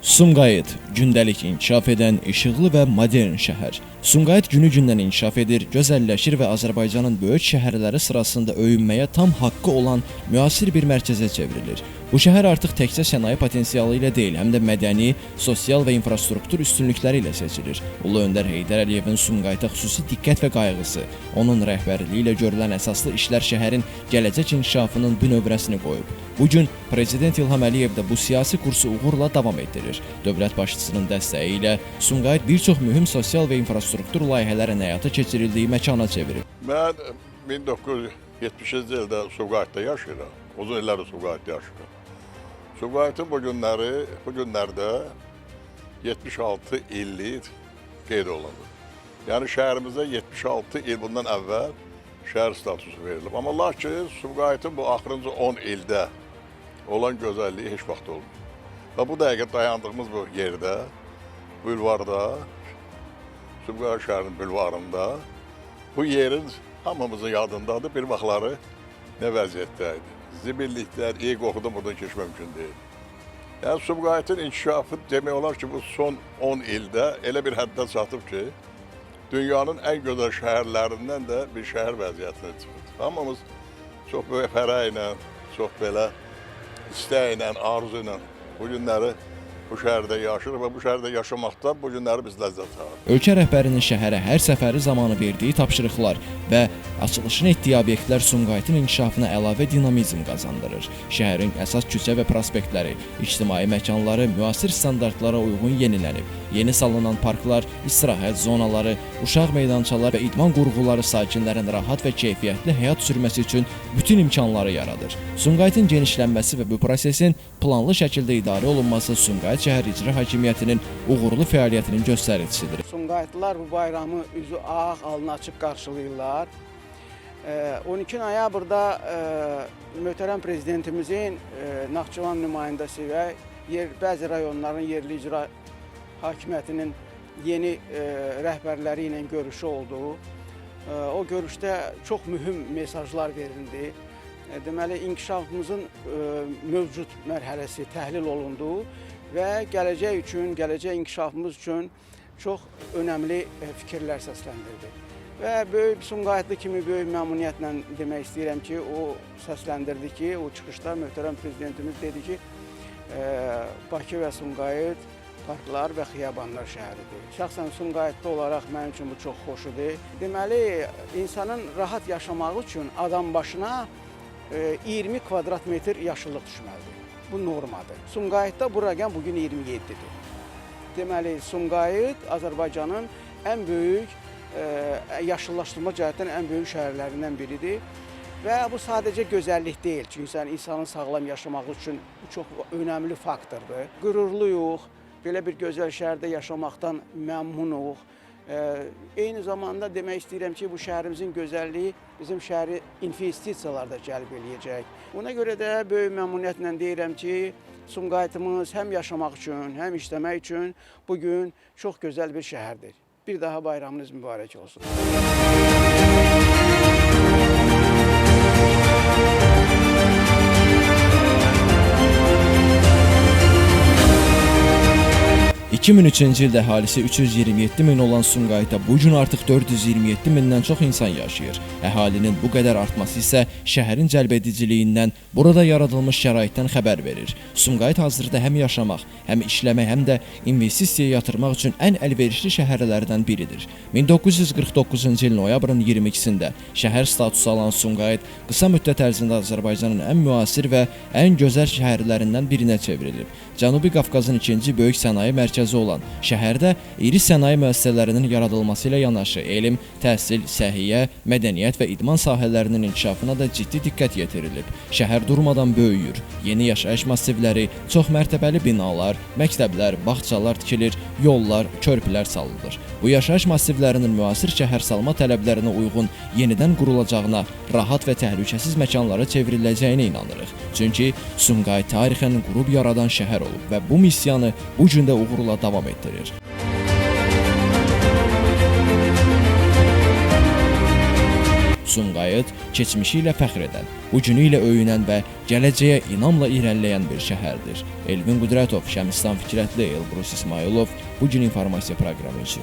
Sumqayıt, gündəlik inkişaf edən, işıqlı və modern şəhər. Sumqayıt günü-gündən inkişaf edir, gözəlləşir və Azərbaycanın böyük şəhərləri sırasında öyünməyə tam haqqı olan müasir bir mərkəzə çevrilir. Bu şəhər artıq təkcə sənaye potensialı ilə deyil, həm də mədəni, sosial və infrastruktur üstünlükləri ilə seçilir. Ulu Öndər Heydər Əliyevin Sumqayıta xüsusi diqqət və qayğısı, onun rəhbərliyi ilə görülən əsaslı işlər şəhərin gələcək inkişafının bünövrəsini qoyub. Bugün Prezident İlham Əliyev də bu siyasi kursu uğurla davam etdirir. Dövlət başçısının dəstəyi ilə Sumqayıt bir çox mühüm sosial və infrastruktur layihələrin həyata keçirildiyi məkana çevirir. Mən 1970-ci ildə Sumqayıtda yaşayıram. Uzun illər Sumqayıtda yaşayıram. Sumqayıtın bu günlərdə 76 illik qeyd olundu. Yəni şəhərimizdə 76 il bundan əvvəl şəhər statusu verilib. Amma lakin Sumqayıtın bu axırıncı 10 ildə olan gözəlliyi heç vaxt olmuyor. Və bu dəqiqə dayandığımız bu yerdə, bulvarda, Sumqayıt şəhərinin bulvarında bu yerin hamımızın yadındadır. Bir vaxtları nə vəziyyətdəydi. Zibilliklər, iyi qoxudan buradan keçmək mümkün deyil. Yəni Sumqayıtın inkişafı demək olar ki, bu son 10 ildə elə bir həddə çatıb ki, dünyanın ən gözəl şəhərlərindən də bir şəhər vəziyyətinə çıxır. Hamımız çox böyük fərəylə, çox belə istəklə, arzu ilə bu günləri bu şəhərdə yaşayır və bu şəhərdə yaşamaqdan bu günləri biz ləzzət alırıq. Ölkə rəhbərinin şəhərə hər səfəri zamanı verdiyi tapşırıqlar və açılışını etdiyi obyektlər Sumqayıtın inkişafına əlavə dinamizm qazandırır. Şəhərin əsas küçə və prospektləri, ictimai məkanları müasir standartlara uyğun yenilənib. Yeni salınan parklar, istirahət zonaları, uşaq meydançaları və idman qurğuları sakinlərin rahat və keyfiyyətli həyat sürməsi üçün bütün imkanları yaradır. Sumqayıtın genişlənməsi və bu prosesin planlı şəkildə idarə olunması Sumqayıt Şəhər İcra Hakimiyyətinin uğurlu fəaliyyətinin göstəricisidir. Sumqayıtlılar bu bayramı üzü ağ, alnı açıq qarşılayırlar. 12 noyabrda möhtərəm prezidentimizin Naxçıvan nümayəndəsi və bəzi rayonların yerli icra hakimiyyətinin yeni rəhbərləri ilə görüşü oldu. O görüşdə çox mühüm mesajlar verildi. Deməli, inkişafımızın mövcud mərhələsi təhlil olundu və gələcək üçün, gələcək inkişafımız üçün çox önəmli fikirlər səsləndirdi. Və böyük Sumqayıtlı kimi böyük məmnuniyyətlə demək istəyirəm ki, o səsləndirdi ki, o çıxışda möhtərəm prezidentimiz dedi ki, Bakı və Sumqayıt parklar və xiyabanlar şəhəridir. Şəxsən Sumqayıtlı olaraq mənim üçün bu çox xoşudur. Deməli, insanın rahat yaşamağı üçün adam başına 20 kvadrat metr yaşıllıq düşməlidir. Bu normadır. Sumqayıtda bu rəqəm bugün 27-dir. Deməli, Sumqayıt Azərbaycanın ən böyük yaşıllaşdırma cəhətdən ən böyük şəhərlərindən biridir. Və bu sadəcə gözəllik deyil. Çünki insanın sağlam yaşamaq üçün bu çox önəmli faktordur. Qürurluyuq, belə bir gözəl şəhərdə yaşamaqdan məmnunuq. Eyni zamanda demək istəyirəm ki, bu şəhərimizin gözəlliyi bizim şəhəri investisiyalarda cəlb eləyəcək. Buna görə də böyük məmnuniyyətlə deyirəm ki, Sumqayıtımız həm yaşamaq üçün, həm işləmək üçün bugün çox gözəl bir şəhərdir. Bir daha bayramınız mübarək olsun. 2003-cü ildə əhalisi 327 min olan Sumqayıtda bu gün artıq 427 mindən çox insan yaşayır. Əhalinin bu qədər artması isə şəhərin cəlbediciliyindən, burada yaradılmış şəraitdən xəbər verir. Sumqayıt hazırda həm yaşamaq, həm işləmək, həm də investisiya yatırmaq üçün ən əlverişli şəhərlərdən biridir. 1949-cu il noyabrın 22-sində şəhər statusu alan Sumqayıt qısa müddət ərzində Azərbaycanın ən müasir və ən gözəl şəhərlərindən birinə çevrilib. Cənubi Qafqazın ikinci böyük sənaye mərkəzi olan şəhərdə iri sənaye müəssisələrinin yaradılması ilə yanaşı elm, təhsil, səhiyyə, mədəniyyət və idman sahələrinin inkişafına da ciddi diqqət yetirilib. Şəhər durmadan böyüyür. Yeni yaşayış massivləri, çoxmərtəbəli binalar, məktəblər, bağçalar tikilir, yollar, körpülər salınır. Bu yaşayış massivlərinin müasir şəhərsalma tələblərinə uyğun yenidən qurulacağına, rahat və təhlükəsiz məkanlara çevriləcəyinə inanırıq. Çünki Sumqayıt tarixən qurub yaradan şəhər olub və bu missiyanı bu gün də uğurla davam etdirir. Sumqayıt keçmişi ilə fəxr edən, bu günü ilə öyünən və gələcəyə inamla irəliləyən bir şəhərdir. Elvin Qudrətov, Şəmistan Fikrətli, Elbrus İsmailov bu gün informasiya proqramı üçün.